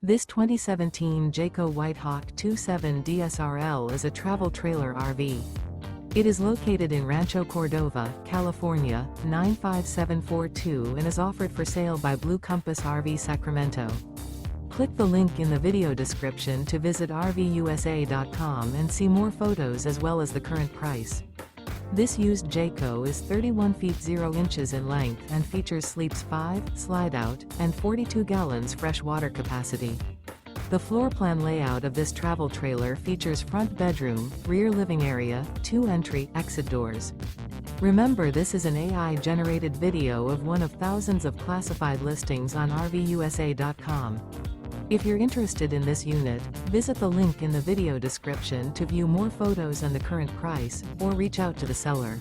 This 2017 Jayco White Hawk 27 DSRL is a travel trailer RV. It is located in Rancho Cordova, California, 95742 and is offered for sale by Blue Compass RV Sacramento. Click the link in the video description to visit RVUSA.com and see more photos as well as the current price. This used Jayco is 31 feet 0 inches in length and features sleeps 5, slide-out, and 42 gallons fresh water capacity. The floor plan layout of this travel trailer features front bedroom, rear living area, 2 entry/exit doors. Remember, this is an AI-generated video of one of thousands of classified listings on RVUSA.com. If you're interested in this unit, visit the link in the video description to view more photos and the current price, or reach out to the seller.